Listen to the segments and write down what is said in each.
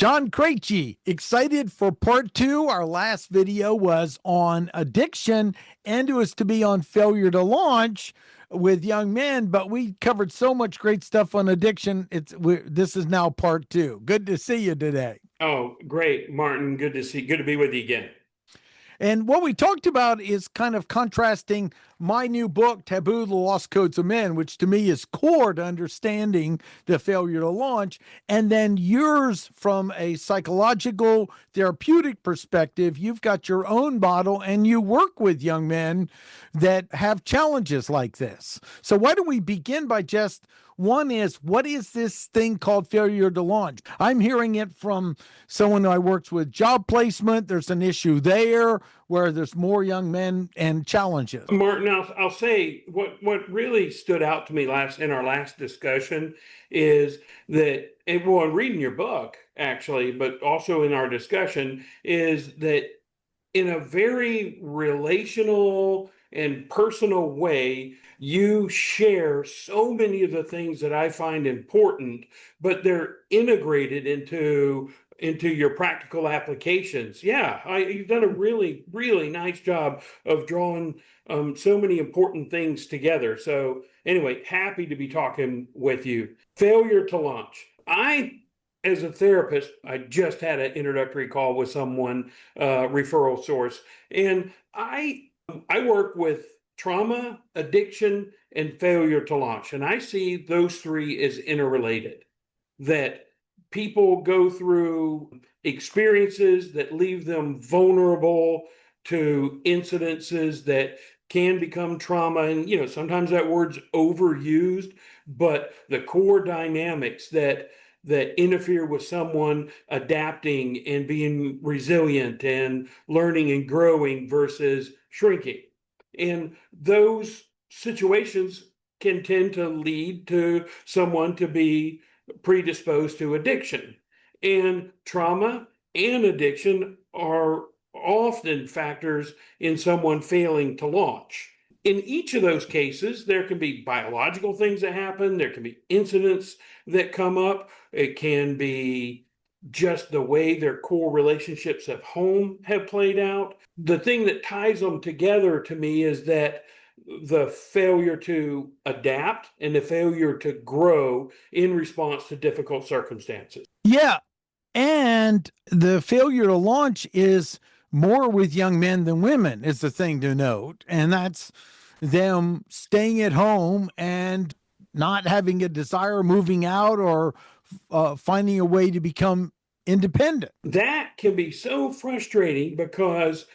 John Krejci, excited for part two. Our last video was on addiction and it was to be on failure to launch with young men, but we covered so much great stuff on addiction. This is now part two. Good to see you today. Oh, great, Martin. Good to be with you again. And what we talked about is kind of contrasting my new book, Taboo, The Lost Codes of Men, which to me is core to understanding the failure to launch. And then yours from a psychological, therapeutic perspective, you've got your own model and you work with young men that have challenges like this. So why don't we begin by just one is, what is this thing called failure to launch? I'm hearing it from someone who I worked with job placement. There's an issue there where there's more young men and challenges. Martin, I'll say what really stood out to me in our last discussion is that, and well, in reading your book, actually, but also in our discussion, is that in a very relational and personal way, you share so many of the things that I find important, but they're integrated into your practical applications. Yeah, you've done a really, really nice job of drawing so many important things together. So anyway, happy to be talking with you. Failure to launch. As a therapist, I just had an introductory call with someone, referral source, and I work with trauma, addiction, and failure to launch. And I see those three as interrelated, that people go through experiences that leave them vulnerable to incidences that can become trauma. And, sometimes that word's overused, but the core dynamics that interfere with someone adapting and being resilient and learning and growing versus shrinking. And those situations can tend to lead to someone to be predisposed to addiction. And trauma and addiction are often factors in someone failing to launch. In each of those cases, there can be biological things that happen. There can be incidents that come up. It can be just the way their core relationships at home have played out. The thing that ties them together to me is that the failure to adapt and the failure to grow in response to difficult circumstances. Yeah. And the failure to launch is more with young men than women, is the thing to note. And that's them staying at home and not having a desire, moving out, or finding a way to become independent. That can be so frustrating because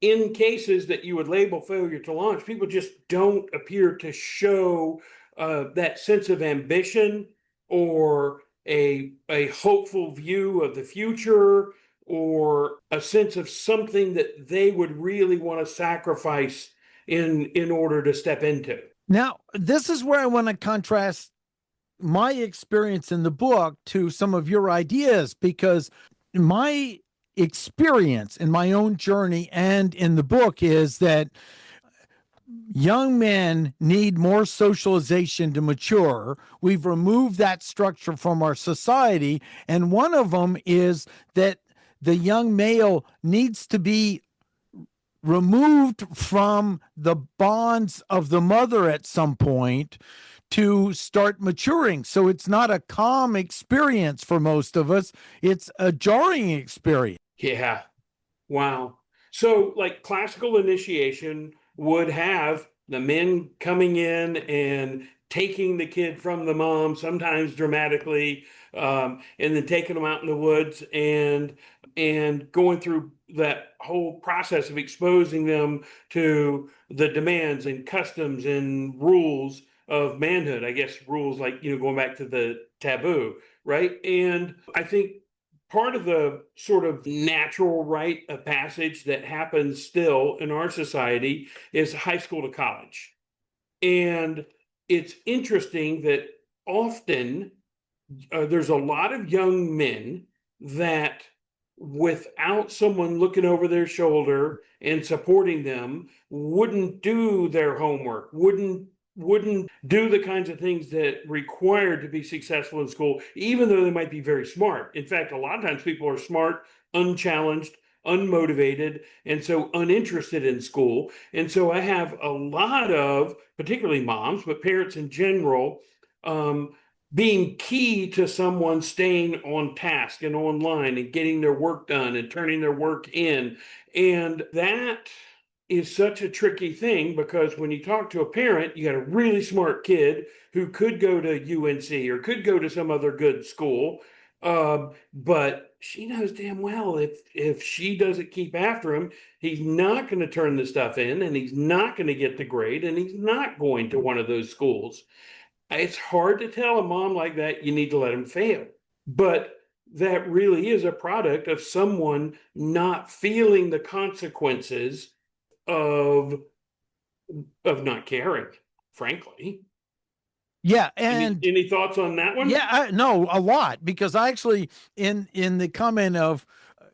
in cases that you would label failure to launch, people just don't appear to show that sense of ambition or a hopeful view of the future or a sense of something that they would really want to sacrifice in order to step into. Now, this is where I want to contrast my experience in the book to some of your ideas, because my experience in my own journey and in the book is that young men need more socialization to mature. We've removed that structure from our society. And one of them is that the young male needs to be removed from the bonds of the mother at some point to start maturing. So it's not a calm experience for most of us. It's a jarring experience. Yeah. Wow. So like classical initiation would have the men coming in and taking the kid from the mom, sometimes dramatically, and then taking them out in the woods and going through that whole process of exposing them to the demands and customs and rules of manhood. I guess rules like, going back to the taboo, right? And I think part of the sort of natural rite of passage that happens still in our society is high school to college. And it's interesting that often there's a lot of young men that, without someone looking over their shoulder and supporting them, wouldn't do their homework, wouldn't wouldn't do the kinds of things that required to be successful in school, even though they might be very smart. In fact, a lot of times people are smart, unchallenged, unmotivated, and so uninterested in school. And so I have a lot of, particularly moms, but parents in general, being key to someone staying on task and online and getting their work done and turning their work in. And that is such a tricky thing, because when you talk to a parent, you got a really smart kid who could go to UNC or could go to some other good school, but she knows damn well if she doesn't keep after him, he's not going to turn the stuff in, and he's not going to get the grade, and he's not going to one of those schools. It's hard to tell a mom like that you need to let him fail, but that really is a product of someone not feeling the consequences of not caring, frankly. Yeah, Any, and any thoughts on that one? yeah, no, a lot, because I actually, in the comment of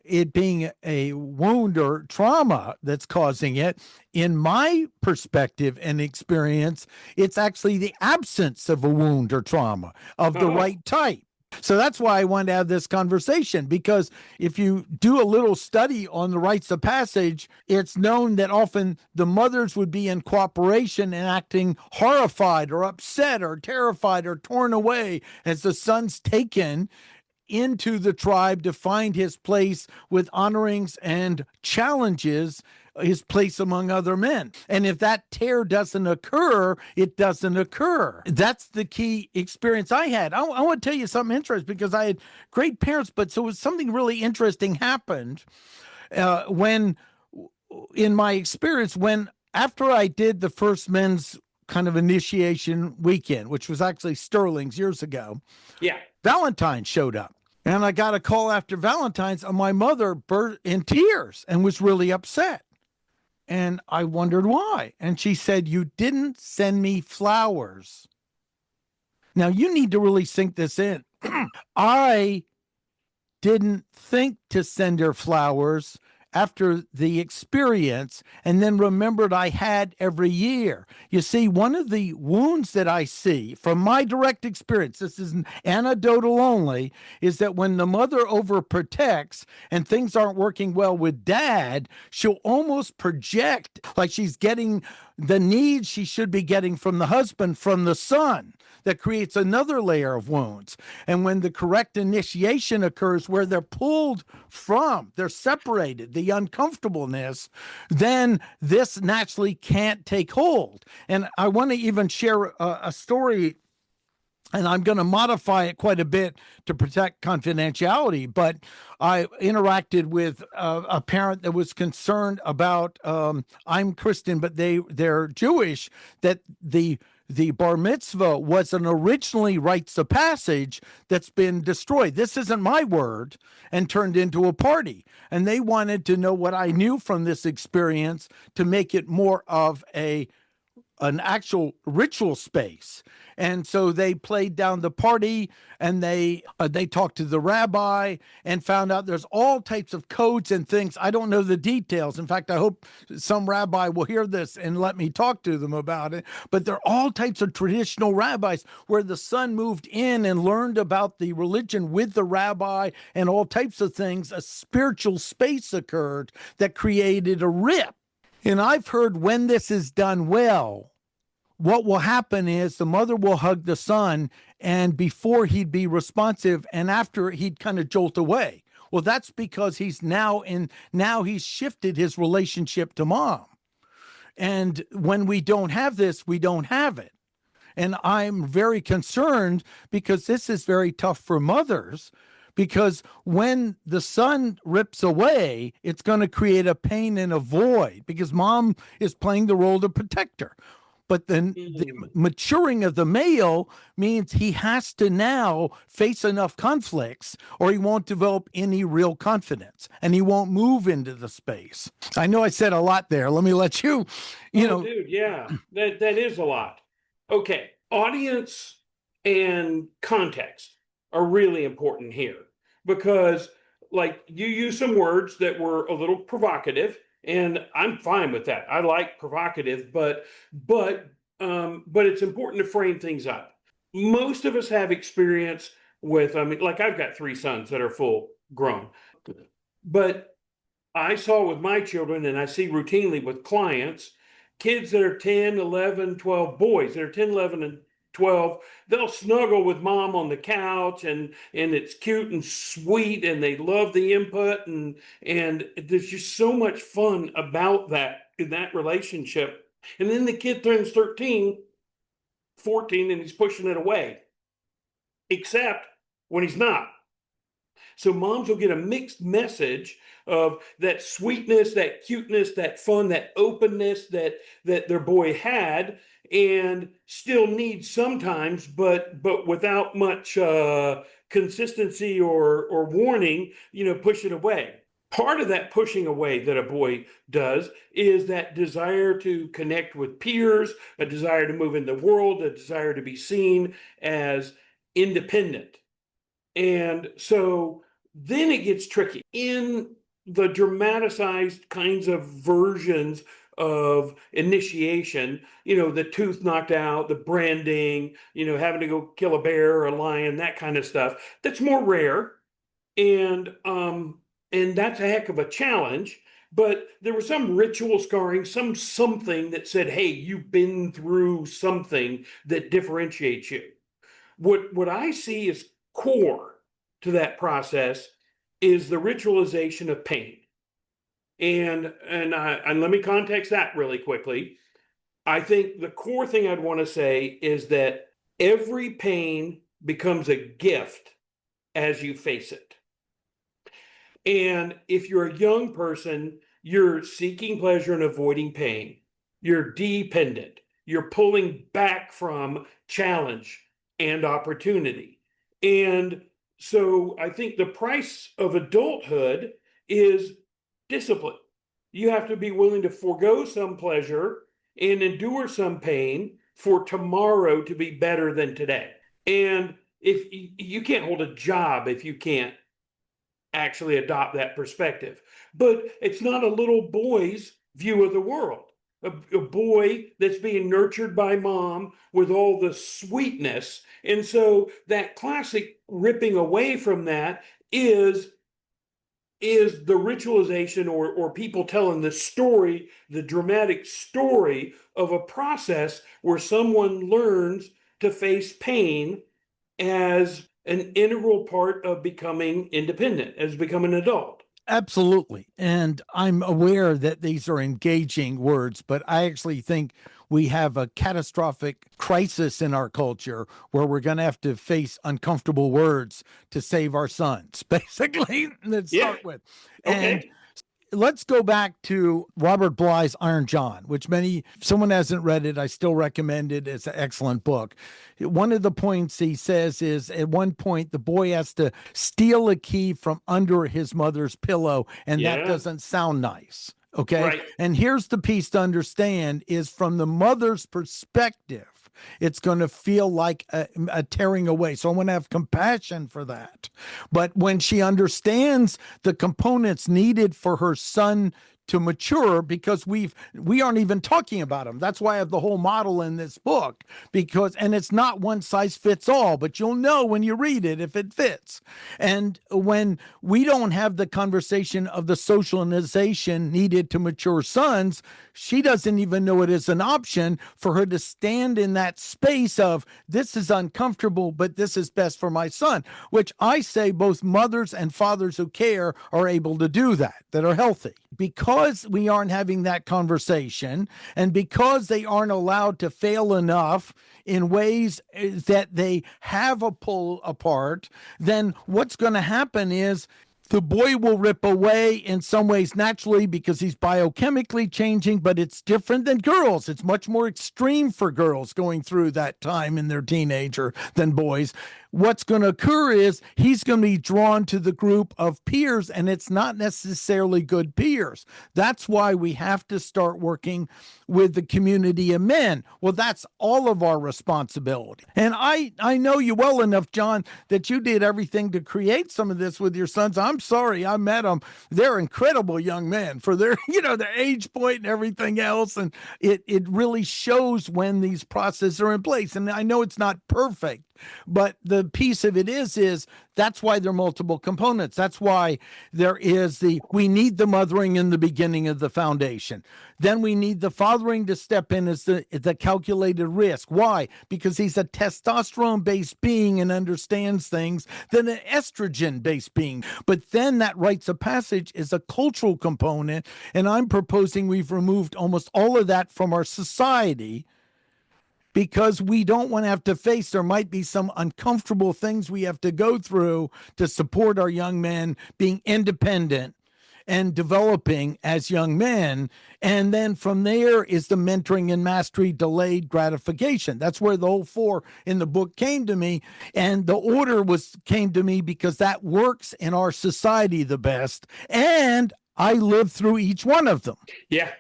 it being a wound or trauma that's causing it, in my perspective and experience, it's actually the absence of a wound or trauma of the Oh, right type. So that's why I wanted to have this conversation, because if you do a little study on the rites of passage, it's known that often the mothers would be in cooperation and acting horrified or upset or terrified or torn away as the son's taken into the tribe to find his place with honorings and challenges his place among other men. And if that tear doesn't occur, it doesn't occur. That's the key experience I had. I want to tell you something interesting, because I had great parents, but so something really interesting happened when, in my experience, when after I did the first men's kind of initiation weekend, which was actually Sterling's years ago, yeah. Valentine showed up. And I got a call after Valentine's, and my mother burst in tears and was really upset. And I wondered why. And she said, "You didn't send me flowers." Now, you need to really sink this in. I didn't think to send her flowers after the experience, and then remembered I had every year. You see, one of the wounds that I see from my direct experience, this is anecdotal only, is that when the mother overprotects and things aren't working well with dad, she'll almost project like she's getting the needs she should be getting from the husband from the son. That creates another layer of wounds. And when the correct initiation occurs, where they're pulled from, they're separated, the uncomfortableness, then this naturally can't take hold. And I want to even share a story, and I'm going to modify it quite a bit to protect confidentiality, but I interacted with a parent that was concerned about, I'm Christian, but they're Jewish, that the bar mitzvah was an originally rites of passage that's been destroyed. This isn't my word, and turned into a party. And they wanted to know what I knew from this experience to make it more of an actual ritual space. And so they played down the party, and they talked to the rabbi and found out there's all types of codes and things. I don't know the details. In fact, I hope some rabbi will hear this and let me talk to them about it. But there are all types of traditional rabbis where the son moved in and learned about the religion with the rabbi and all types of things. A spiritual space occurred that created a rip. And I've heard when this is done well, what will happen is the mother will hug the son, and before he'd be responsive, and after he'd kind of jolt away. Well, that's because now he's shifted his relationship to mom. And when we don't have this, we don't have it. And I'm very concerned, because this is very tough for mothers, because when the son rips away, it's going to create a pain and a void, because mom is playing the role of protector. But then the maturing of the male means he has to now face enough conflicts, or he won't develop any real confidence, and he won't move into the space. I know I said a lot there. Let me let you, Dude, yeah, that is a lot. Okay, audience and context are really important here, because, like, you use some words that were a little provocative, and I'm fine with that. I like provocative, but but it's important to frame things up. Most of us have experience with, I mean, like I've got 3 sons that are full grown, but I saw with my children, and I see routinely with clients, kids that are 10, 11, 12, boys that are 10, 11, and 12, they'll snuggle with mom on the couch, and it's cute and sweet, and they love the input, and there's just so much fun about that in that relationship. And then the kid turns 13, 14, and he's pushing it away, except when he's not. So moms will get a mixed message of that sweetness, that cuteness, that fun, that openness that their boy had, and still needs sometimes, but without much consistency or warning, push it away. Part of that pushing away that a boy does is that desire to connect with peers, a desire to move in the world, a desire to be seen as independent. And so then it gets tricky. In the dramatized kinds of versions of initiation, the tooth knocked out, the branding, having to go kill a bear or a lion, that kind of stuff, that's more rare. And that's a heck of a challenge. But there was some ritual scarring, something that said, hey, you've been through something that differentiates you. What I see is core to that process is the ritualization of pain. And let me context that really quickly. I think the core thing I'd want to say is that every pain becomes a gift as you face it. And if you're a young person, you're seeking pleasure and avoiding pain. You're dependent. You're pulling back from challenge and opportunity. And so I think the price of adulthood is discipline. You have to be willing to forego some pleasure and endure some pain for tomorrow to be better than today. And if you can't hold a job if you can't actually adopt that perspective. But it's not a little boy's view of the world. A boy that's being nurtured by mom with all the sweetness. And so that classic ripping away from that is the ritualization or people telling the story, the dramatic story of a process where someone learns to face pain as an integral part of becoming independent, as becoming an adult. Absolutely. And I'm aware that these are engaging words, but I actually think we have a catastrophic crisis in our culture where we're going to have to face uncomfortable words to save our sons, basically. Let's start with. Okay. And let's go back to Robert Bly's Iron John, which someone hasn't read it. I still recommend it. It's an excellent book. One of the points he says is at one point, the boy has to steal a key from under his mother's pillow, and that doesn't sound nice. Okay. Right. And here's the piece to understand is from the mother's perspective, it's going to feel like a tearing away. So I want to have compassion for that. But when she understands the components needed for her son to mature, because we aren't even talking about them. That's why I have the whole model in this book, and it's not one size fits all, but you'll know when you read it if it fits. And when we don't have the conversation of the socialization needed to mature sons, she doesn't even know it is an option for her to stand in that space of this is uncomfortable, but this is best for my son, which I say both mothers and fathers who care are able to do that are healthy. Because we aren't having that conversation, and because they aren't allowed to fail enough in ways that they have a pull apart, then what's going to happen is the boy will rip away in some ways naturally because he's biochemically changing, but it's different than girls. It's much more extreme for girls going through that time in their teenager than boys. what's going to occur is he's going to be drawn to the group of peers, and it's not necessarily good peers. That's why we have to start working with the community of men. Well, that's all of our responsibility. And I know you well enough, John, that you did everything to create some of this with your sons. I'm sorry, I met them. They're incredible young men for their, their age point and everything else. And it really shows when these processes are in place. And I know it's not perfect, but the piece of it is that's why there are multiple components. That's why we need the mothering in the beginning of the foundation. Then we need the fathering to step in as the calculated risk. Why? Because he's a testosterone-based being and understands things than an estrogen-based being. But then that rites of passage is a cultural component, and I'm proposing we've removed almost all of that from our society, because we don't want to have to face, there might be some uncomfortable things we have to go through to support our young men being independent and developing as young men. And then from there is the mentoring and mastery, delayed gratification. That's where the whole 4 in the book came to me. And the order came to me because that works in our society the best. And I lived through each one of them. Yeah.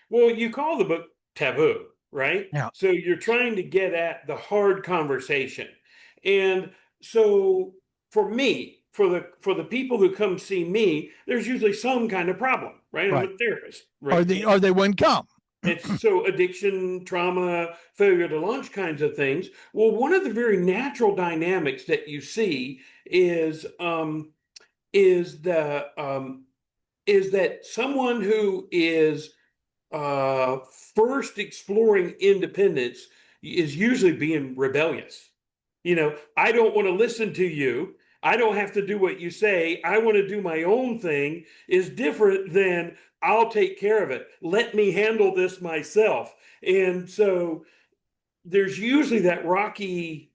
Well, you call the book Taboo, right? Yeah. So you're trying to get at the hard conversation. And so for me, for the people who come see me, there's usually some kind of problem, right? I'm a therapist. Right? Or they wouldn't come. It's so addiction, trauma, failure to launch kinds of things. Well, one of the very natural dynamics that you see is that someone who is first exploring independence is usually being rebellious. I don't want to listen to you. I don't have to do what you say. I want to do my own thing is different than I'll take care of it. Let me handle this myself. And so there's usually that rocky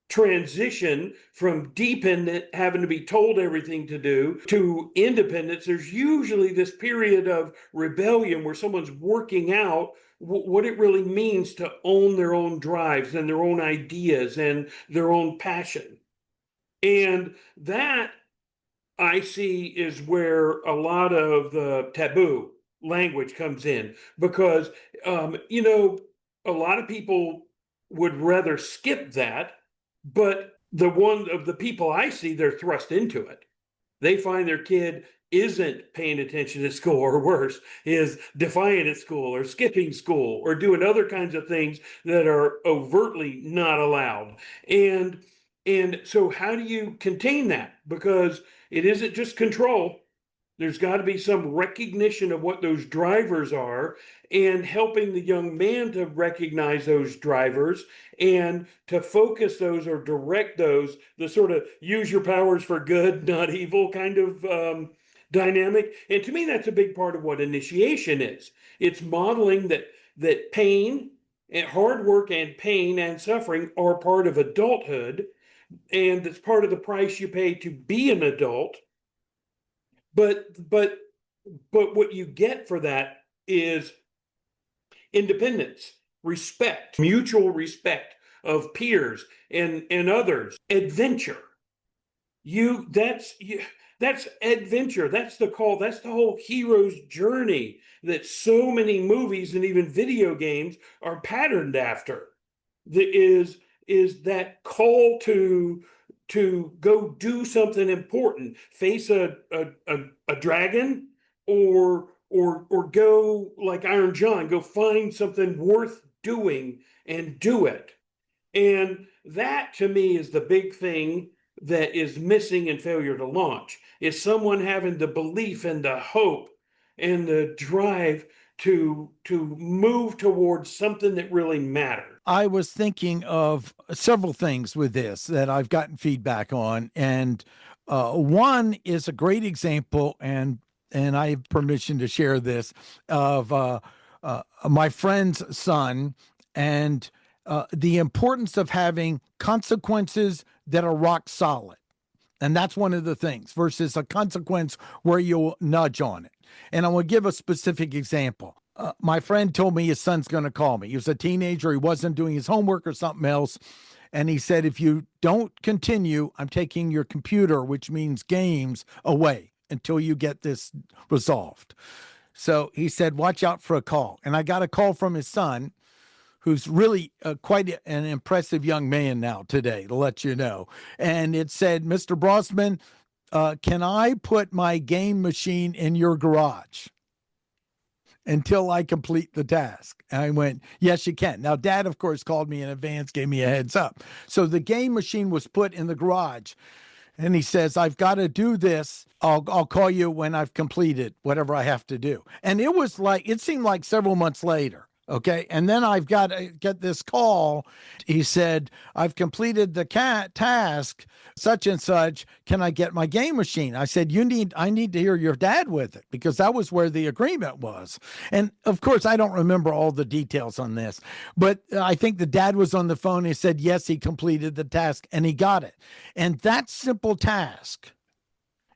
transition from dependent, having to be told everything to do, to independence. There's usually this period of rebellion where someone's working out what it really means to own their own drives and their own ideas and their own passion. And that, I see, is where a lot of the taboo language comes in, because a lot of people would rather skip that, but the people I see, they're thrust into it. They find their kid isn't paying attention at school, or worse, is defiant at school or skipping school or doing other kinds of things that are overtly not allowed. And so how do you contain that? Because it isn't just control. There's got to be some recognition of what those drivers are, and helping the young man to recognize those drivers and to focus those or direct those, the sort of use your powers for good, not evil kind of dynamic. And to me, that's a big part of what initiation is. It's modeling that pain and hard work and pain and suffering are part of adulthood, and it's part of the price you pay to be an adult. But what you get for that is independence, respect, mutual respect of peers and others, adventure. That's adventure. That's the call. That's the whole hero's journey that so many movies and even video games are patterned after. That is that call to go do something important, face a dragon, or go like Iron John, go find something worth doing and do it. And that, to me, is the big thing that is missing in failure to launch, is someone having the belief and the hope and the drive to move towards something that really matters. I was thinking of several things with this that I've gotten feedback on, and one is a great example, and I have permission to share this, of my friend's son, and the importance of having consequences that are rock solid. And that's one of the things, versus a consequence where you'll nudge on it. And I will give a specific example. My friend told me his son's going to call me. He was a teenager. He wasn't doing his homework or something else. And he said, if you don't continue, I'm taking your computer, which means games, away until you get this resolved. So he said, watch out for a call. And I got a call from his son, who's really quite an impressive young man now today, to let you know. And it said, Mr. Brossman, can I put my game machine in your garage until I complete the task? And I went, yes, you can. Now, Dad, of course, called me in advance, gave me a heads up. So the game machine was put in the garage. And he says, I've got to do this. I'll call you when I've completed whatever I have to do. And it seemed like several months later. Okay. And then I've got to get this call. He said, I've completed the task, such and such. Can I get my game machine? I said, I need to hear your dad with it, because that was where the agreement was. And of course, I don't remember all the details on this, but I think the dad was on the phone. He said, yes, he completed the task and he got it. And that simple task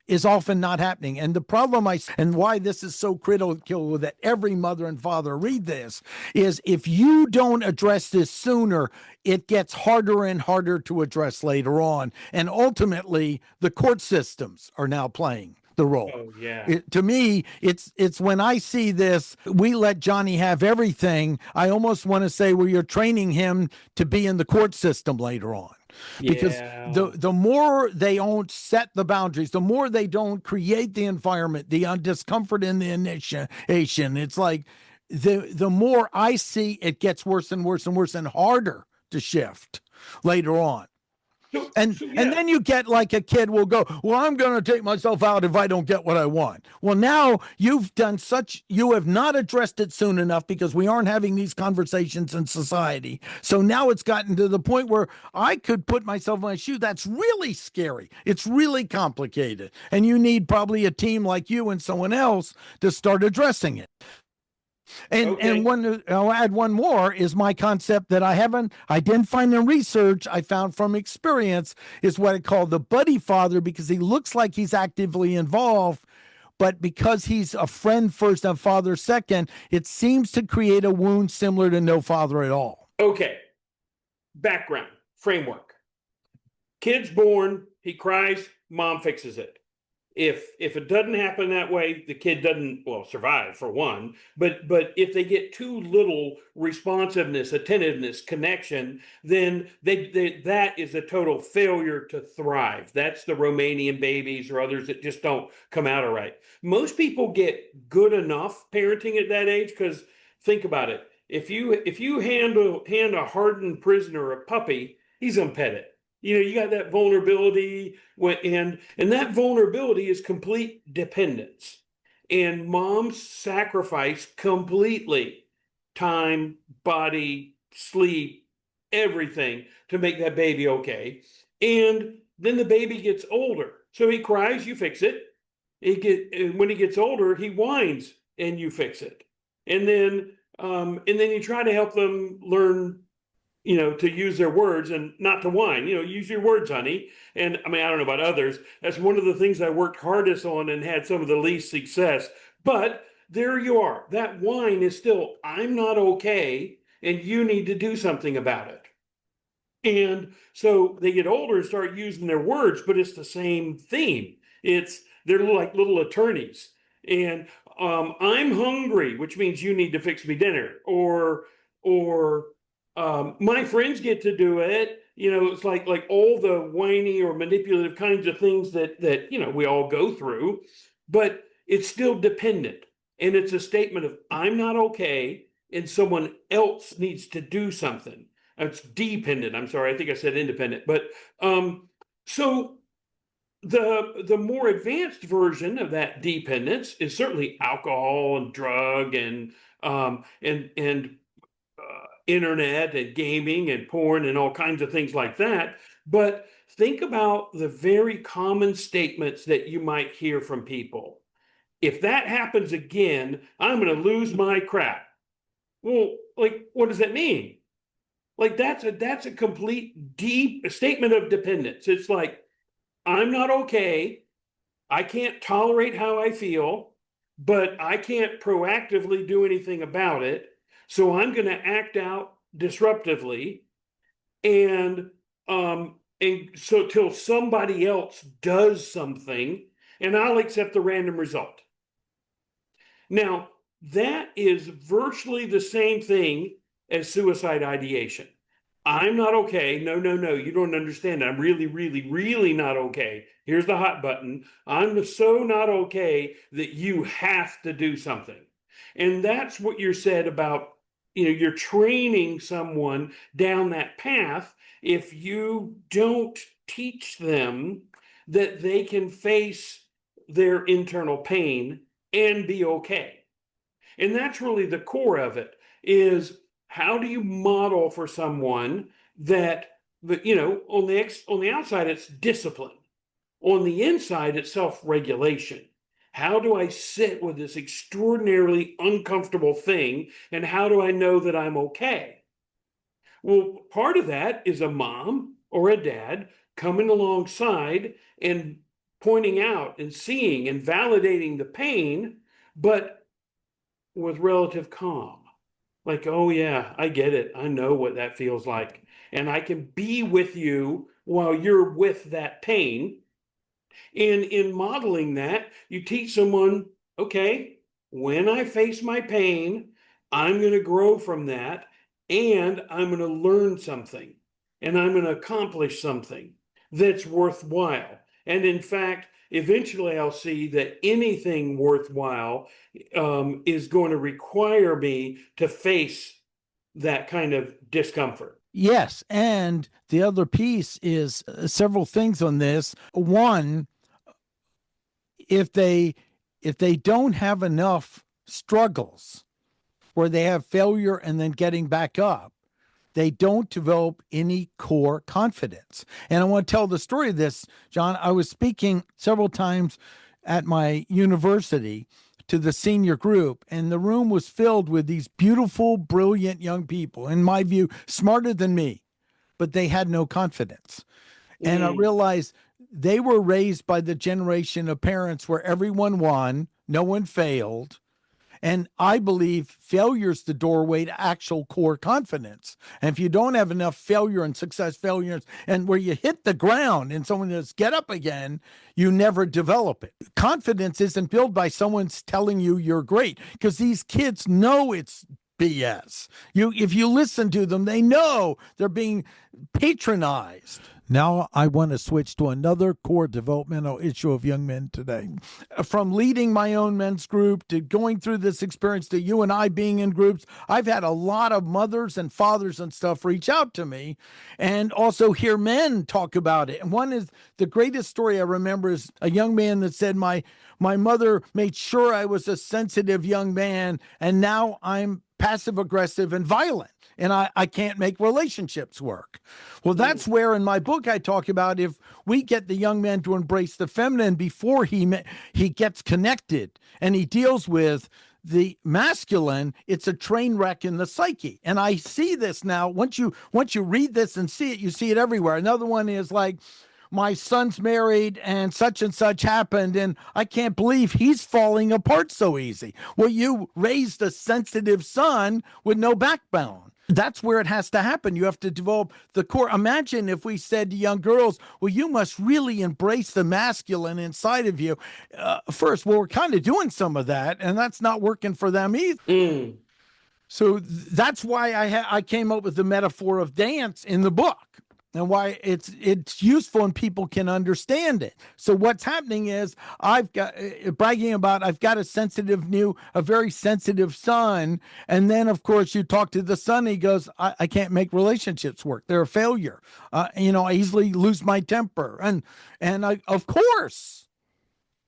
is often not happening. And the problem and why this is so critical that every mother and father read this is, if you don't address this sooner, it gets harder and harder to address later on. And ultimately, the court systems are now playing the role. Oh, yeah. To me, it's when I see this, we let Johnny have everything. I almost want to say, well, you're training him to be in the court system later on. Because the more they don't set the boundaries, the more they don't create the environment, the discomfort in the initiation, it's like the more I see it gets worse and worse and worse and harder to shift later on. And then you get like a kid will go, well, I'm going to take myself out if I don't get what I want. Well, now you have not addressed it soon enough, because we aren't having these conversations in society. So now it's gotten to the point where I could put myself in my shoe. That's really scary. It's really complicated. And you need probably a team like you and someone else to start addressing it. And I'll add one more, is my concept that I didn't find in research, I found from experience, is what I call the buddy father, because he looks like he's actively involved, but because he's a friend first and father second, it seems to create a wound similar to no father at all. Okay. Background, framework. Kid's born, he cries, mom fixes it. If it doesn't happen that way, the kid doesn't, well, survive for one, but if they get too little responsiveness, attentiveness, connection, then that is a total failure to thrive. That's the Romanian babies or others that just don't come out all right. Most people get good enough parenting at that age, because think about it. If you hand a hardened prisoner a puppy, he's gonna pet it. You got that vulnerability, and that vulnerability is complete dependence. And moms sacrifice completely time, body, sleep, everything to make that baby okay. And then the baby gets older. So he cries, you fix it. When he gets older, he whines and you fix it. And then you try to help them learn to use their words and not to whine. Use your words, honey. And I mean, I don't know about others. That's one of the things I worked hardest on and had some of the least success. But there you are. That whine is still, I'm not okay, and you need to do something about it. And so they get older and start using their words, but it's the same theme. They're like little attorneys. And I'm hungry, which means you need to fix me dinner, or my friends get to do it. It's like all the whiny or manipulative kinds of things that we all go through, but it's still dependent. And it's a statement of, I'm not okay, and someone else needs to do something. It's dependent. I'm sorry, I think I said independent. But so the more advanced version of that dependence is certainly alcohol and drug and internet and gaming and porn and all kinds of things like that. But think about the very common statements that you might hear from people. If that happens again, I'm going to lose my crap. Well, what does that mean? That's a complete deep statement of dependence. It's like, I'm not okay. I can't tolerate how I feel, but I can't proactively do anything about it. So I'm going to act out disruptively, and And so till somebody else does something, and I'll accept the random result. Now, that is virtually the same thing as suicide ideation. I'm not okay. No, no, no. You don't understand. I'm really, really, really not okay. Here's the hot button. I'm so not okay that you have to do something. And that's what you said about, you're training someone down that path. If you don't teach them that they can face their internal pain and be okay. And that's really the core of it, is how do you model for someone that, on the outside it's discipline, on the inside it's self-regulation. How do I sit with this extraordinarily uncomfortable thing, and how do I know that I'm okay? Well, part of that is a mom or a dad coming alongside and pointing out and seeing and validating the pain, but with relative calm. Like, oh, yeah, I get it. I know what that feels like. And I can be with you while you're with that pain. And in modeling that, you teach someone, okay, when I face my pain, I'm going to grow from that, and I'm going to learn something, and I'm going to accomplish something that's worthwhile. And in fact, eventually I'll see that anything worthwhile is going to require me to face that kind of discomfort. Yes. And the other piece is several things on this. One, if they don't have enough struggles where they have failure and then getting back up, they don't develop any core confidence. And I want to tell the story of this, John. I was speaking several times at my university to the senior group, and the room was filled with these beautiful, brilliant young people, in my view, smarter than me, but they had no confidence. And I realized they were raised by the generation of parents where everyone won, no one failed. And I believe failure is the doorway to actual core confidence. And if you don't have enough failure and success, failures, and where you hit the ground and someone says, get up again, you never develop it. Confidence isn't built by someone's telling you you're great, because these kids know it's BS. If you listen to them, they know they're being patronized. Now I want to switch to another core developmental issue of young men today. From leading my own men's group to going through this experience to you and I being in groups, I've had a lot of mothers and fathers and stuff reach out to me, and also hear men talk about it. And one is the greatest story I remember is a young man that said, my mother made sure I was a sensitive young man, and now I'm passive aggressive and violent, and I can't make relationships work. Well, that's where in my book I talk about, if we get the young man to embrace the feminine before he gets connected and he deals with the masculine, it's a train wreck in the psyche. And I see this now. Once you read this and see it, you see it everywhere. Another one is like, my son's married and such happened, and I can't believe he's falling apart so easy. Well, you raised a sensitive son with no backbone. That's where it has to happen. You have to develop the core. Imagine if we said to young girls, well, you must really embrace the masculine inside of you. First, well, we're kind of doing some of that, and that's not working for them either. So that's why I came up with the metaphor of dance in the book, and why it's useful and people can understand it. So what's happening is I've got bragging about, I've got a very sensitive son. And then of course you talk to the son, he goes, I can't make relationships work. They're a failure. I easily lose my temper. And of course.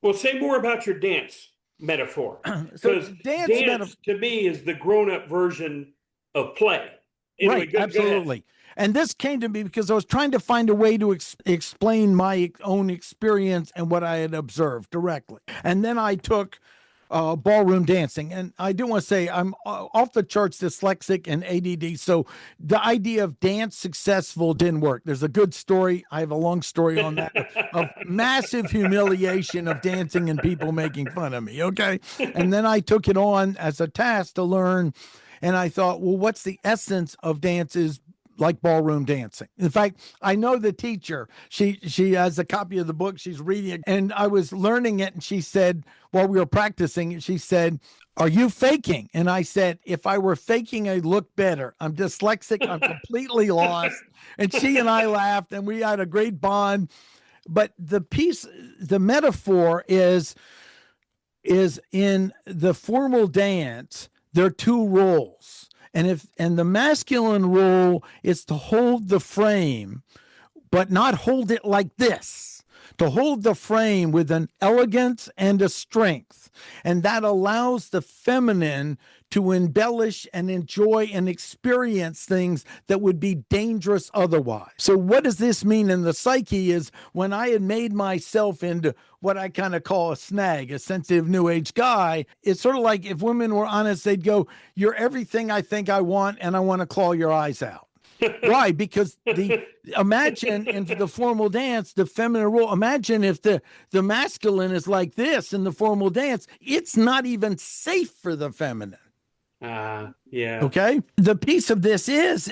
Well, say more about your dance metaphor. So Because dance to me is the grown-up version of play. Anyway, right, absolutely. And this came to me because I was trying to find a way to explain my own experience and what I had observed directly. And then I took ballroom dancing. And I do want to say I'm off the charts dyslexic and ADD. So the idea of dance successful didn't work. There's a good story. I have a long story on that of massive humiliation of dancing and people making fun of me. Okay. And then I took it on as a task to learn. And I thought, well, what's the essence of dance is like ballroom dancing. In fact, I know the teacher. She has a copy of the book. She's reading it, and I was learning it. And she said, while we were practicing, she said, "Are you faking?" And I said, "If I were faking, I'd look better. I'm dyslexic. I'm completely lost." And she and I laughed, and we had a great bond. But the metaphor is in the formal dance, there are two roles. And the masculine role is to hold the frame, but not hold it like this, to hold the frame with an elegance and a strength. And that allows the feminine to embellish and enjoy and experience things that would be dangerous otherwise. So what does this mean in the psyche is when I had made myself into what I kind of call a snag, a sensitive new age guy, it's sort of like if women were honest, they'd go, "You're everything I think I want, and I want to claw your eyes out." Why? Because imagine in the formal dance, the feminine role, imagine if the masculine is like this in the formal dance, it's not even safe for the feminine. Yeah. Okay. The piece of this is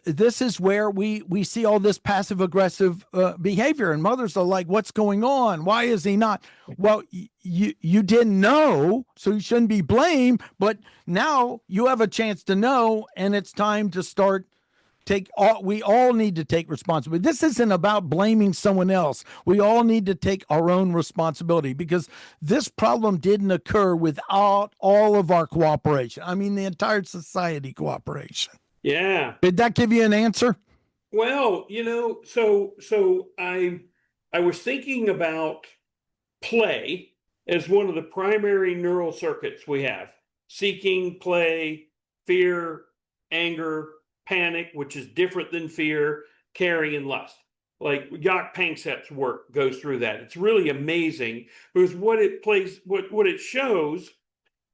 this is where we see all this passive aggressive behavior, and mothers are like, "What's going on? Why is he not?" Well, you didn't know, so you shouldn't be blamed. But now you have a chance to know, and it's time to start. We all need to take responsibility. This isn't about blaming someone else. We all need to take our own responsibility, because this problem didn't occur without all of our cooperation. I mean, the entire society cooperation. Yeah. Did that give you an answer? Well, so I was thinking about play as one of the primary neural circuits we have. Seeking, play, fear, anger, panic, which is different than fear, caring, and lust. Like Jaak Panksepp's work goes through that. It's really amazing, because what it shows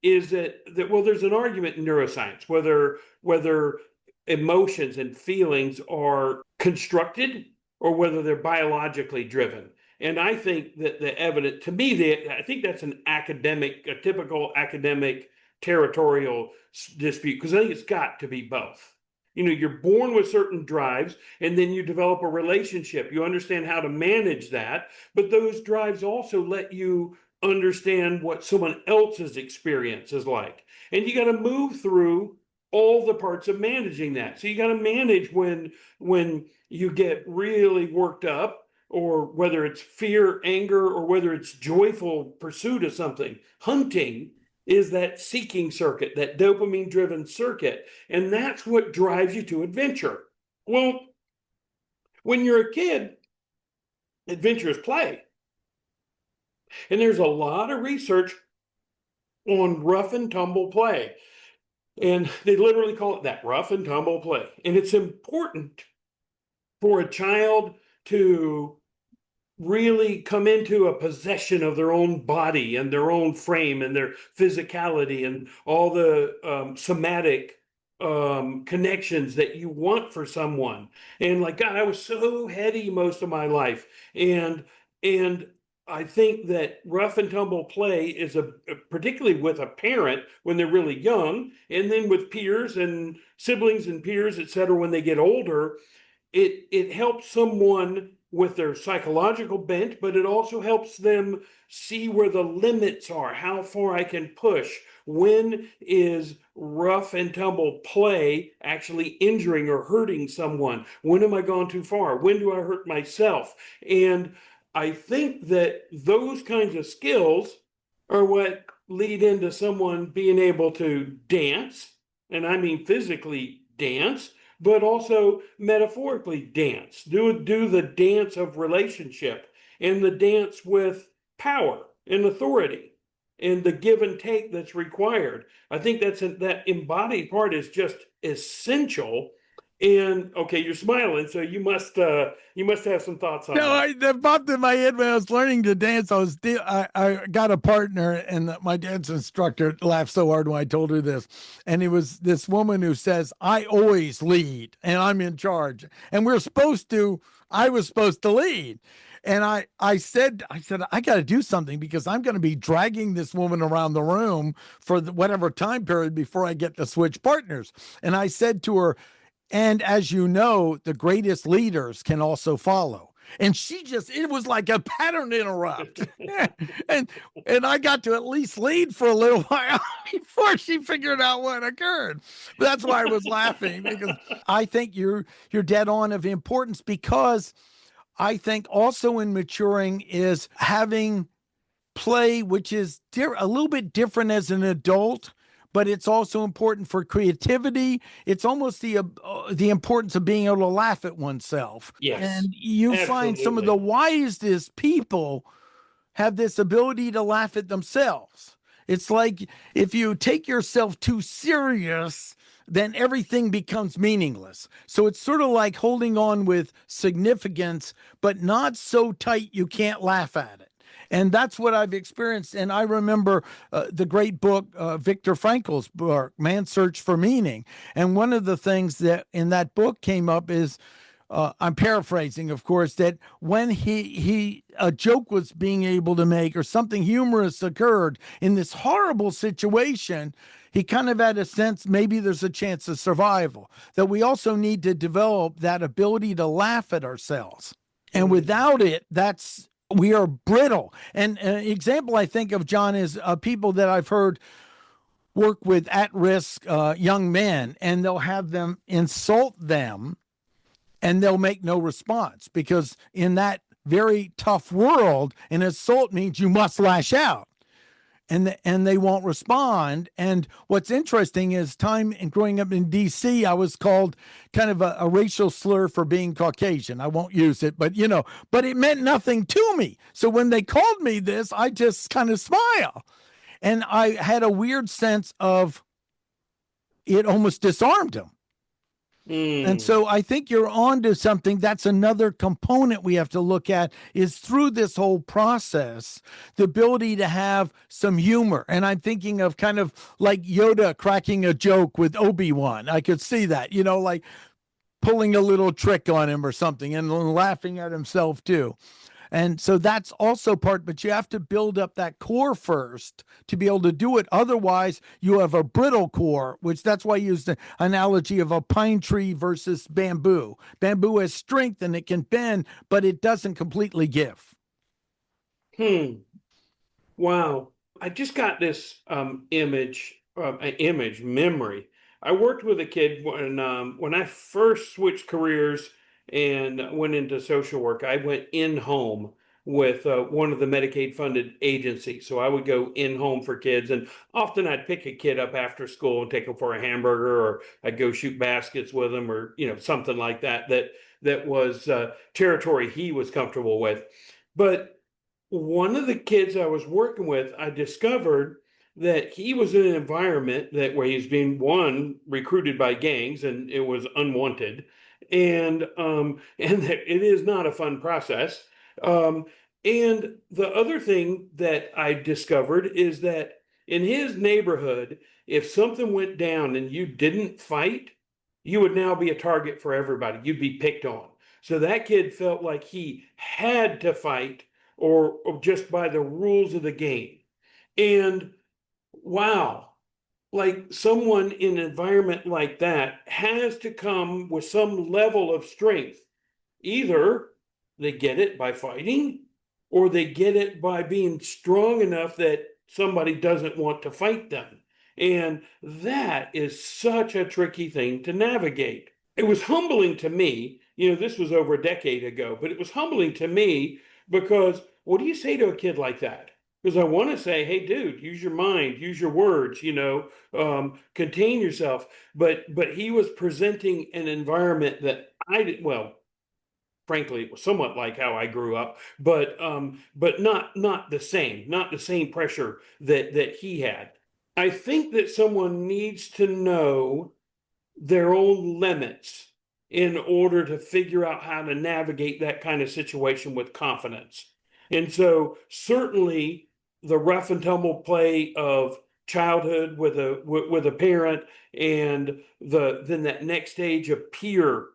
is that well, there's an argument in neuroscience whether emotions and feelings are constructed or whether they're biologically driven. And I think that the evidence, to me, I think that's a typical academic territorial dispute, because I think it's got to be both. You're born with certain drives, and then you develop a relationship. You understand how to manage that, but those drives also let you understand what someone else's experience is like. And you got to move through all the parts of managing that. So you got to manage when you get really worked up, or whether it's fear, anger, or whether it's joyful pursuit of something. Hunting is that seeking circuit, that dopamine driven circuit. And that's what drives you to adventure. Well, when you're a kid, adventure is play. And there's a lot of research on rough and tumble play. And they literally call it that, rough and tumble play. And it's important for a child to really come into a possession of their own body and their own frame and their physicality and all the somatic connections that you want for someone. And like, God, I was so heady most of my life. And I think that rough and tumble play is particularly with a parent when they're really young, and then with peers and siblings and peers, et cetera, when they get older, it helps someone with their psychological bent, but it also helps them see where the limits are, how far I can push. When is rough and tumble play actually injuring or hurting someone? When am I gone too far? When do I hurt myself? And I think that those kinds of skills are what lead into someone being able to dance, and I mean physically dance, but also metaphorically dance, do the dance of relationship and the dance with power and authority and the give and take that's required. I think that embodied part is just essential. And okay, you're smiling, so you must have some thoughts on that. That popped in my head when I was learning to dance. I got a partner, and my dance instructor laughed so hard when I told her this. And it was this woman who says, "I always lead, and I'm in charge." And I was supposed to lead. And I said, I got to do something, because I'm going to be dragging this woman around the room for whatever time period before I get to switch partners. And I said to her, And as you know, the greatest leaders can also follow. And it was like a pattern interrupt. and and I got to at least lead for a little while before she figured out what occurred. But that's why I was laughing, because I think you're dead on of importance, because I think also in maturing is having play, which is a little bit different as an adult, but it's also important for creativity. It's almost the importance of being able to laugh at oneself. Yes, And you find some of the absolutely. wisest people have this ability to laugh at themselves. It's like if you take yourself too serious, then everything becomes meaningless. So it's sort of like holding on with significance, but not so tight you can't laugh at it. And that's what I've experienced. And I remember the great book, Viktor Frankl's book, Man's Search for Meaning. And one of the things that in that book came up is, I'm paraphrasing, of course, that when he a joke was being able to make or something humorous occurred in this horrible situation, he kind of had a sense maybe there's a chance of survival. That we also need to develop that ability to laugh at ourselves, and without it, we are brittle. And an example I think of, John, is people that I've heard work with at-risk young men, and they'll have them insult them and they'll make no response, because in that very tough world, an insult means you must lash out, and they won't respond. And what's interesting is time and growing up in DC, I was called kind of a racial slur for being Caucasian. I won't use it, but but it meant nothing to me. So when they called me this, I just kind of smile. And I had a weird sense of it almost disarmed them. And Mm. so I think you're on to something. That's another component we have to look at, is through this whole process, the ability to have some humor. And I'm thinking of kind of like Yoda cracking a joke with Obi-Wan. I could see that, like pulling a little trick on him or something and laughing at himself too. And so that's also part, but you have to build up that core first to be able to do it. Otherwise, you have a brittle core, which that's why I use the analogy of a pine tree versus bamboo. Bamboo has strength and it can bend, but it doesn't completely give. Hmm. Wow. I just got this image memory. I worked with a kid when I first switched careers and went into social work. I went in home with one of the Medicaid funded agencies. So I would go in home for kids, and often I'd pick a kid up after school and take them for a hamburger, or I'd go shoot baskets with them, or something like that. That was territory he was comfortable with. But one of the kids I was working with, I discovered that he was in an environment that where he's being recruited by gangs, and it was unwanted, and that it is not a fun process. Um, and the other thing that I discovered is that in his neighborhood, if something went down and you didn't fight, you would now be a target for everybody. You'd be picked on. So that kid felt like he had to fight, or just by the rules of the game. And wow, like someone in an environment like that has to come with some level of strength. Either they get it by fighting, or they get it by being strong enough that somebody doesn't want to fight them. And that is such a tricky thing to navigate. It was humbling to me. This was over a decade ago, but it was humbling to me because what do you say to a kid like that? Because I want to say, hey, dude, use your mind, use your words, contain yourself. But he was presenting an environment that I did well. Frankly, it was somewhat like how I grew up, but not the same pressure that he had. I think that someone needs to know their own limits in order to figure out how to navigate that kind of situation with confidence. And so certainly the rough and tumble play of childhood with a parent, and then that next stage of peer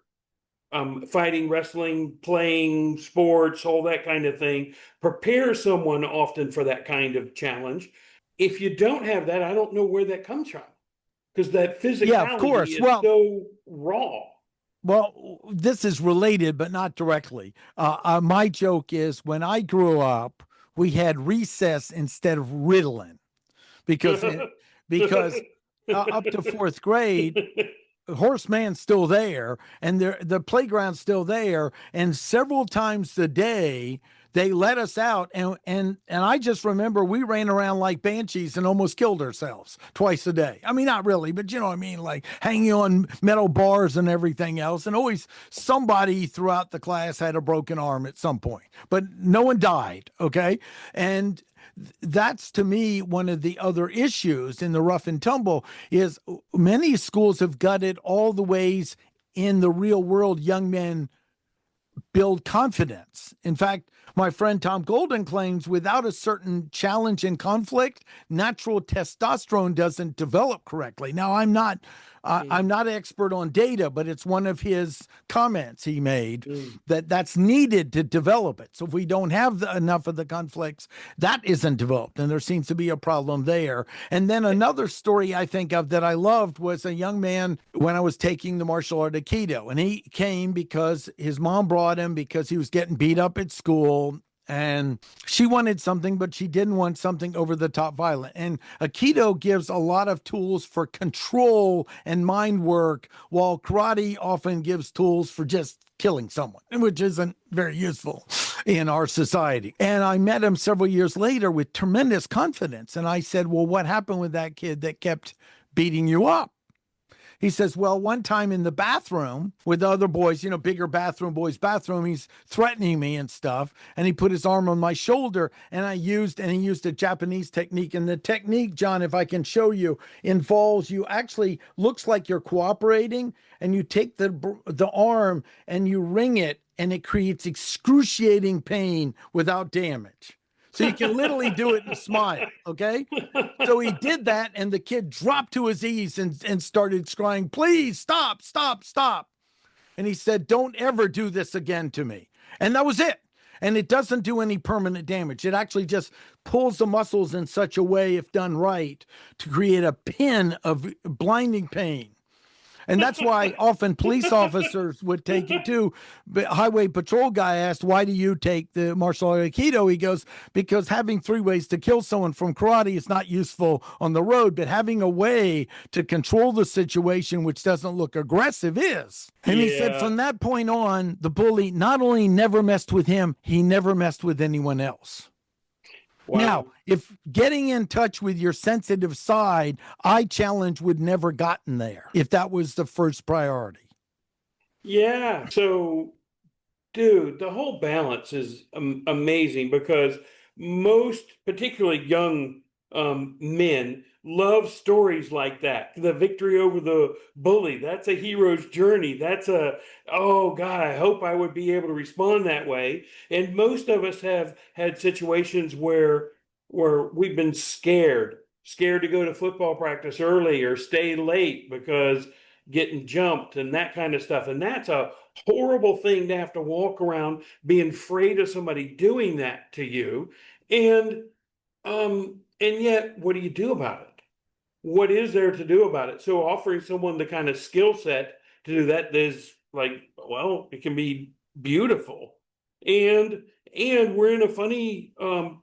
fighting, wrestling, playing sports, all that kind of thing, prepare someone often for that kind of challenge. If you don't have that, I don't know where that comes from, because that Yeah, of physicality course. is Well, so raw. Well, this is related, but not directly. My joke is when I grew up, we had recess instead of Ritalin because because up to fourth grade, Horseman's still there, and the playground's still there, and several times a day they let us out, and I just remember we ran around like banshees and almost killed ourselves twice a day. I mean, not really, but you know what I mean, like hanging on metal bars and everything else, and always somebody throughout the class had a broken arm at some point, but no one died. Okay, and that's to me one of the other issues in the rough and tumble is many schools have gutted all the ways in the real world young men build confidence. In fact, my friend Tom Golden claims without a certain challenge and conflict, natural testosterone doesn't develop correctly. Now, I'm not an expert on data, but it's one of his comments he made that that's needed to develop it. So if we don't have enough of the conflicts, that isn't developed, and there seems to be a problem there. And then another story I think of that I loved was a young man when I was taking the martial art Aikido, and he came because his mom brought him because he was getting beat up at school, and she wanted something, but she didn't want something over the top violent. And Aikido gives a lot of tools for control and mind work, while karate often gives tools for just killing someone, which isn't very useful in our society. And I met him several years later with tremendous confidence. And I said, well, what happened with that kid that kept beating you up? He says, well, one time in the bathroom with the other boys, you know, bigger bathroom, boys' bathroom, he's threatening me and stuff. And he put his arm on my shoulder and he used a Japanese technique. And the technique, John, if I can show you, involves you actually looks like you're cooperating and you take the arm and you wring it and it creates excruciating pain without damage. So you can literally do it and smile. Okay. So he did that, and the kid dropped to his knees and started crying, please stop, stop, stop. And he said, don't ever do this again to me. And that was it. And it doesn't do any permanent damage. It actually just pulls the muscles in such a way, if done right, to create a pin of blinding pain. And that's why often police officers would take it too. But highway patrol guy asked, why do you take the martial art Aikido? He goes, because having 3 ways to kill someone from karate is not useful on the road, but having a way to control the situation which doesn't look aggressive is. And he said from that point on, the bully not only never messed with him, he never messed with anyone else. Wow. Now, if getting in touch with your sensitive side, I challenge would never gotten there if that was the first priority. Yeah. So, dude, the whole balance is amazing because most, particularly young men, love stories like that. The victory over the bully, that's a hero's journey. That's oh God, I hope I would be able to respond that way. And most of us have had situations where we've been scared to go to football practice early or stay late because getting jumped and that kind of stuff. And that's a horrible thing to have to walk around being afraid of somebody doing that to you. And yet, what do you do about it? What is there to do about it? So offering someone the kind of skill set to do that is like, well, it can be beautiful. And we're in a funny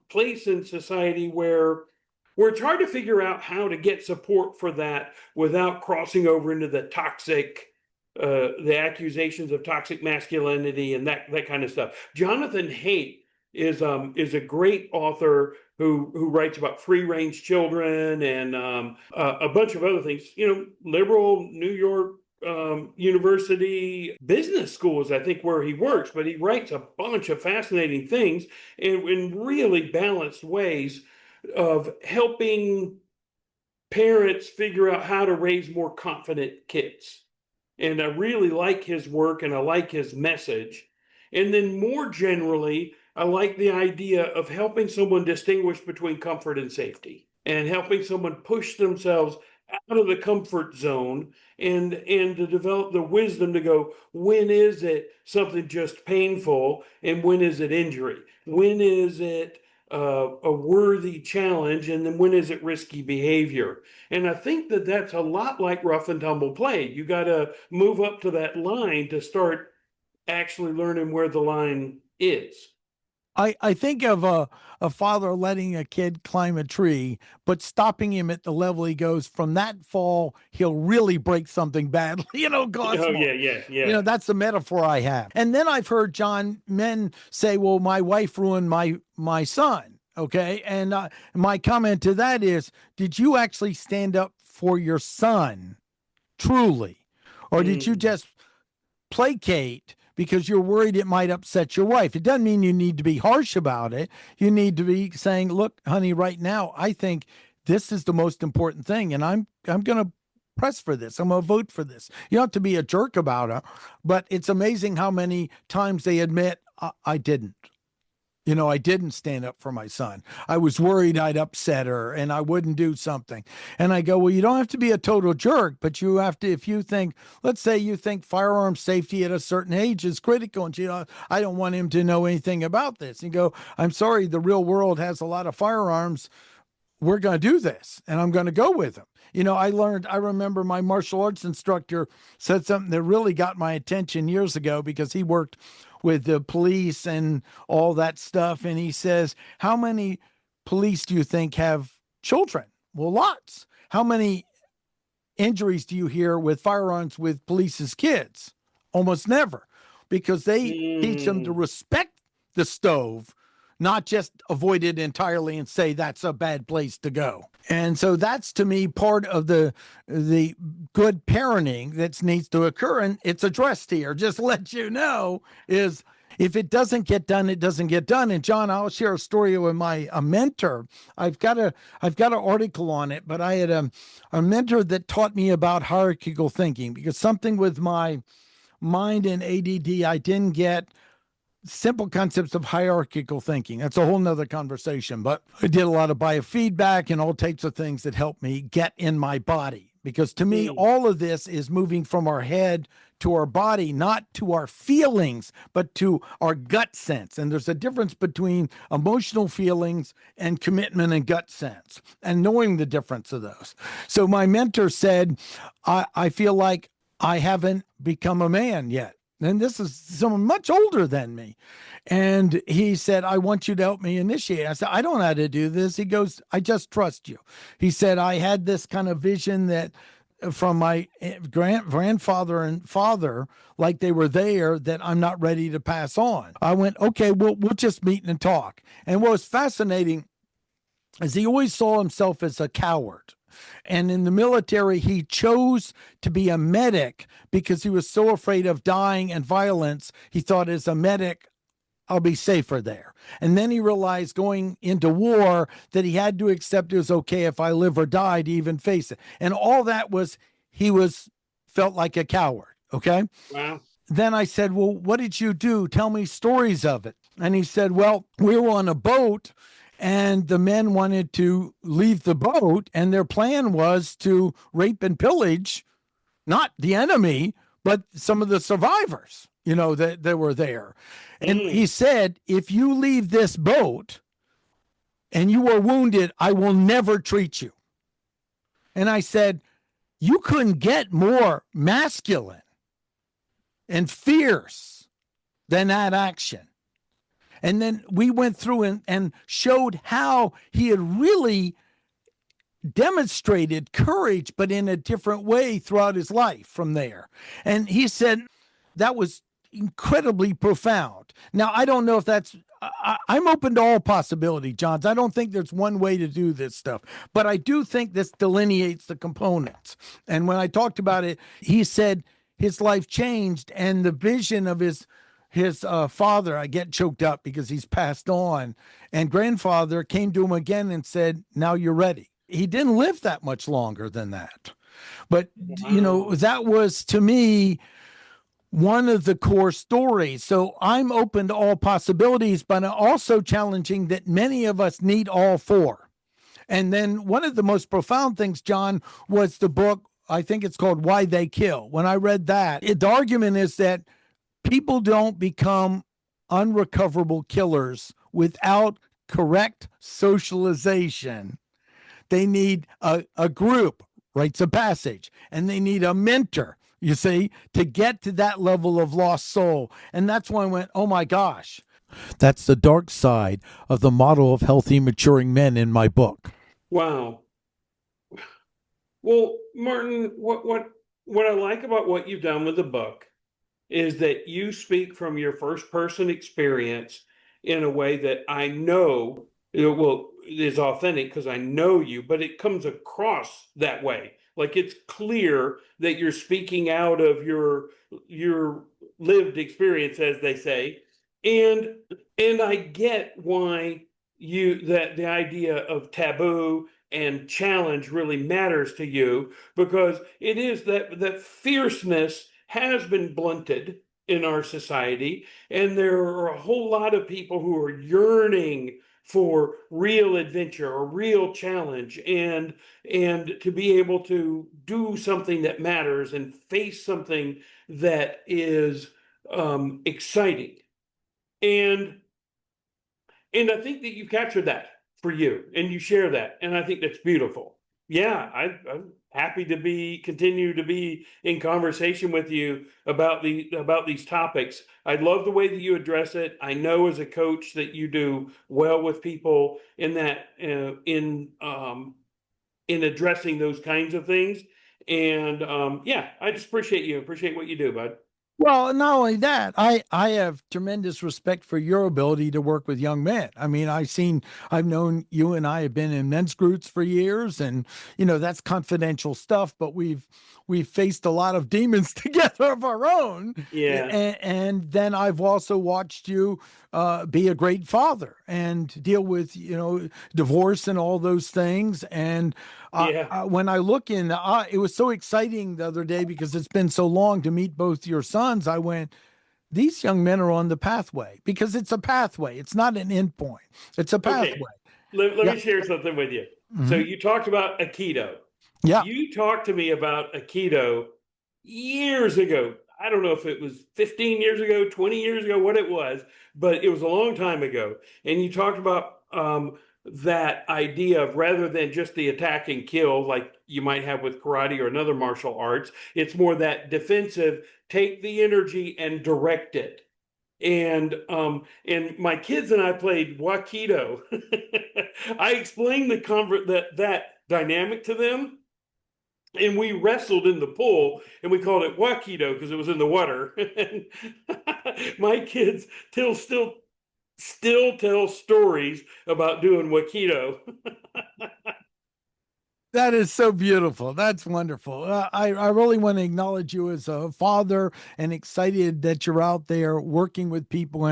place in society where it's hard to figure out how to get support for that without crossing over into the toxic the accusations of toxic masculinity and that kind of stuff. Jonathan Haidt is a great author who writes about free range children and a bunch of other things. You know, liberal New York university business schools, I think, where he works, but he writes a bunch of fascinating things in really balanced ways of helping parents figure out how to raise more confident kids. And I really like his work and I like his message. And then more generally, I like the idea of helping someone distinguish between comfort and safety and helping someone push themselves out of the comfort zone and to develop the wisdom to go, when is it something just painful and when is it injury? When is it a worthy challenge, and then when is it risky behavior? And I think that that's a lot like rough and tumble play. You got to move up to that line to start actually learning where the line is. I think of a father letting a kid climb a tree, but stopping him at the level he goes. From that fall, he'll really break something badly, cause Oh more. yeah, yeah, yeah. That's the metaphor I have. And then I've heard John men say, "Well, my wife ruined my son." Okay, and my comment to that is, did you actually stand up for your son truly, or did you Mm. just placate because you're worried it might upset your wife? It doesn't mean you need to be harsh about it. You need to be saying, "Look, honey, right now, I think this is the most important thing, and I'm going to press for this. I'm going to vote for this." You don't have to be a jerk about it, but it's amazing how many times they admit, I didn't. I didn't stand up for my son. I was worried I'd upset her and I wouldn't do something. And I go, well, you don't have to be a total jerk, but you have to, if you think, let's say you think firearm safety at a certain age is critical, and I don't want him to know anything about this. And you go, I'm sorry, the real world has a lot of firearms. We're going to do this, and I'm going to go with him. I remember my martial arts instructor said something that really got my attention years ago, because he worked with the police and all that stuff. And he says, how many police do you think have children? Well, lots. How many injuries do you hear with firearms with police's kids? Almost never, because they teach them to Mm. respect the stove, not just avoid it entirely and say that's a bad place to go. And so that's, to me, part of the good parenting that needs to occur, and it's addressed here. Just let you know is, if it doesn't get done, it doesn't get done. And John, I'll share a story with a mentor. I've got an article on it, but I had a mentor that taught me about hierarchical thinking, because something with my mind and ADD, I didn't get simple concepts of hierarchical thinking. That's a whole nother conversation, but I did a lot of biofeedback and all types of things that helped me get in my body. Because to me, Mm. all of this is moving from our head to our body, not to our feelings, but to our gut sense. And there's a difference between emotional feelings and commitment and gut sense, and knowing the difference of those. So my mentor said, I feel like I haven't become a man yet. And this is someone much older than me. And he said, I want you to help me initiate. I said, I don't know how to do this. He goes, I just trust you. He said, I had this kind of vision that from my grandfather and father, like they were there, that I'm not ready to pass on. I went, okay, we'll just meet and talk. And what was fascinating is he always saw himself as a coward. And in the military, he chose to be a medic because he was so afraid of dying and violence. He thought, as a medic, I'll be safer there. And then he realized, going into war, that he had to accept it was okay if I live or die to even face it. And all that was, felt like a coward. Okay. Wow. Then I said, well, what did you do? Tell me stories of it. And he said, well, we were on a boat, and the men wanted to leave the boat, and their plan was to rape and pillage, not the enemy, but some of the survivors, that were there. And he Mm. said, if you leave this boat and you are wounded, I will never treat you. And I said, you couldn't get more masculine and fierce than that action. And then we went through and showed how he had really demonstrated courage, but in a different way throughout his life from there. And he said that was incredibly profound. Now, I don't know if I'm open to all possibility, Johns. I don't think there's one way to do this stuff, but I do think this delineates the components. And when I talked about it, he said his life changed, and the vision of his father, I get choked up because he's passed on, and grandfather came to him again and said, now you're ready. He didn't live that much longer than that. But, Wow. that was, to me, one of the core stories. So I'm open to all possibilities, but I'm also challenging that many of us need all four. And then one of the most profound things, John, was the book, I think it's called Why They Kill. When I read that, the argument is that people don't become unrecoverable killers without correct socialization. They need a group, rites of passage, and they need a mentor, you see, to get to that level of lost soul. And that's when I went, oh my gosh. That's the dark side of the model of healthy, maturing men in my book. Wow. Well, Martin, what I like about what you've done with the book is that you speak from your first person experience in a way that I know well is authentic because I know you, but it comes across that way. Like it's clear that you're speaking out of your lived experience, as they say, and I get why you that the idea of taboo and challenge really matters to you because it is that fierceness has been blunted in our society, and there are a whole lot of people who are yearning for real adventure or real challenge and to be able to do something that matters and face something that is exciting. And I think that you captured that for you and you share that. And I think that's beautiful. Yeah, I'm happy to continue to be in conversation with you about these topics. I love the way that you address it. I know as a coach that you do well with people in that in addressing those kinds of things. And yeah, I just appreciate you. Appreciate what you do, bud. Well, not only that, I have tremendous respect for your ability to work with young men. I mean, I've known you and I have been in men's groups for years, and that's confidential stuff. But we've faced a lot of demons together of our own, Yeah, and then I've also watched you be a great father and deal with divorce and all those things. And yeah, when I look in, it was so exciting the other day because it's been so long to meet both your sons. I went, these young men are on the pathway because it's a pathway. It's not an end point. It's a okay. pathway. Let Yeah. me share something with you. So Hmm. you talked about Aikido. Yeah. You talked to me about Aikido years ago. I don't know if it was 15 years ago, 20 years ago, what it was, but it was a long time ago. And you talked about that idea of rather than just the attack and kill, like you might have with karate or another martial arts, it's more that defensive, take the energy and direct it. And my kids and I played Wakido. I explained that dynamic to them, and we wrestled in the pool, and we called it Wakido because it was in the water. And my kids still tell stories about doing Wakido. That is so beautiful. That's wonderful. I really want to acknowledge you as a father and excited that you're out there working with people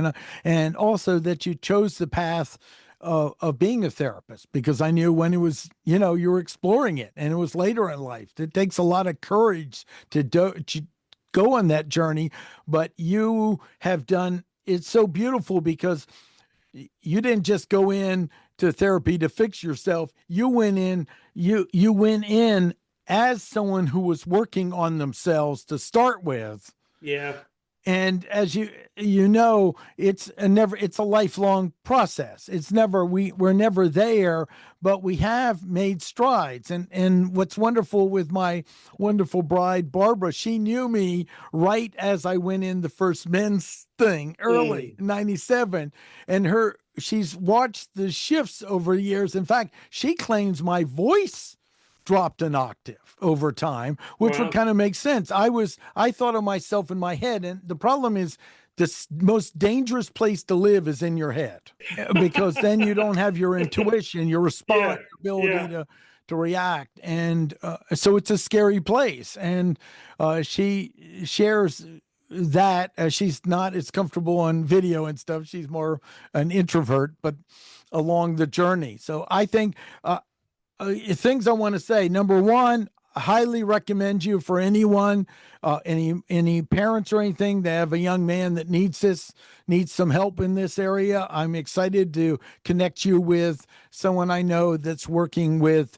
and also that you chose the path of being a therapist because I knew when it was, you were exploring it and it was later in life. It takes a lot of courage to go on that journey, but you have done it's so beautiful because you didn't just go in to therapy to fix yourself. You went in as someone who was working on themselves to start with. Yeah, And as it's a lifelong process. It's never we're never there, but we have made strides. And what's wonderful with my wonderful bride Barbara, she knew me right as I went in the first men's thing early, mm, 97. And she's watched the shifts over the years. In fact, she claims my voice dropped an octave over time, which would wow, kind of make sense. I thought of myself in my head, and the problem is the most dangerous place to live is in your head because then you don't have your intuition, your yeah, response, your ability yeah, to react, and so it's a scary place. And she shares that she's not as comfortable on video and stuff. She's more an introvert, but along the journey. So I think things I want to say. Number one, I highly recommend you for anyone, any parents or anything that have a young man that needs some help in this area. I'm excited to connect you with someone I know that's working with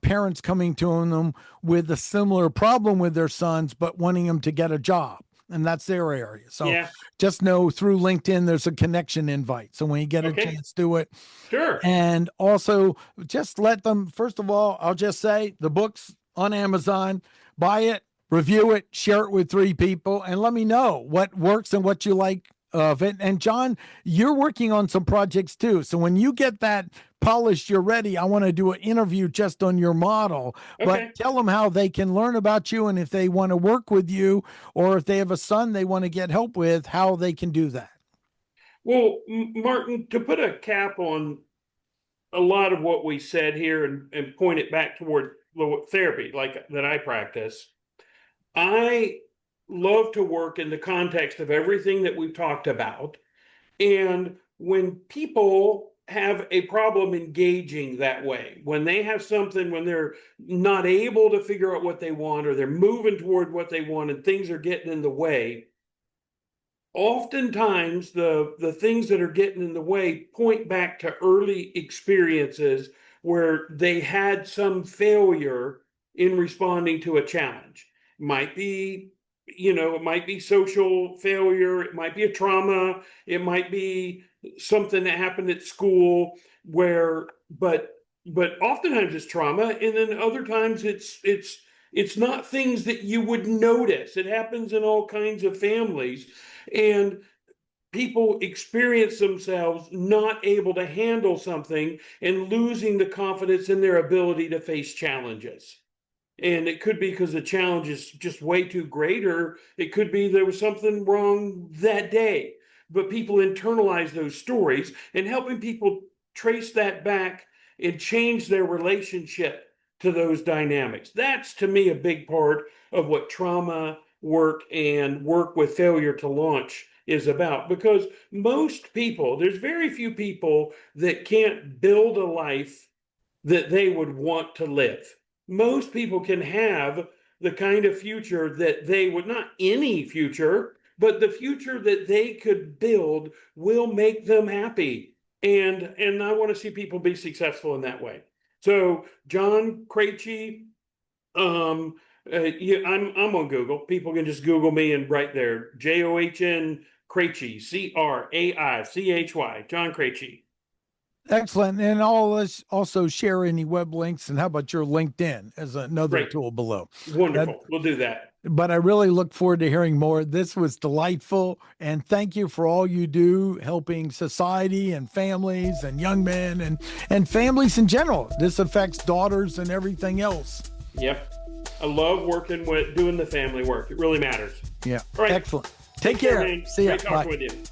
parents coming to them with a similar problem with their sons, but wanting them to get a job and that's their area. So Yeah. just know through LinkedIn, there's a connection invite. So when you get a Okay. chance, do it. Sure. And also just let them, first of all, I'll just say the book's on Amazon, buy it, review it, share it with 3 people, and let me know what works and what you like of it. And John, you're working on some projects too. So when you get that polished, you're ready, I want to do an interview just on your model, but Okay. tell them how they can learn about you. And if they want to work with you, or if they have a son they want to get help with, how they can do that. Well, Martin, to put a cap on a lot of what we said here and point it back toward therapy, like that I practice, I love to work in the context of everything that we've talked about. And when people have a problem engaging that way, when they have something, when they're not able to figure out what they want, or they're moving toward what they want and things are getting in the way, oftentimes the things that are getting in the way point back to early experiences where they had some failure in responding to a challenge. Might be, it might be social failure, it might be a trauma, it might be something that happened at school where, but oftentimes it's trauma, and then other times it's not things that you would notice. It happens in all kinds of families. And people experience themselves not able to handle something and losing the confidence in their ability to face challenges. And it could be because the challenge is just way too great, or it could be there was something wrong that day. But people internalize those stories, and helping people trace that back and change their relationship to those dynamics. That's to me a big part of what trauma work and work with failure to launch is about. Because most people, there's very few people that can't build a life that they would want to live. Most people can have the kind of future that they would, not any future, but the future that they could build will make them happy. And I want to see people be successful in that way. So John Krejci, yeah, I'm on Google. People can just Google me and right there, John Krejci, Kraichy, John Krejci. Excellent. And I'll also share any web links. And how about your LinkedIn as another Great, tool below? wonderful. We'll do that. But I really look forward to hearing more. This was delightful. And thank you for all you do, helping society and families and young men and families in general. This affects daughters and everything else. Yep. I love working with doing the family work. It really matters. Yeah. All right. Excellent. Take care. Man. See ya. Great talking Bye. with you.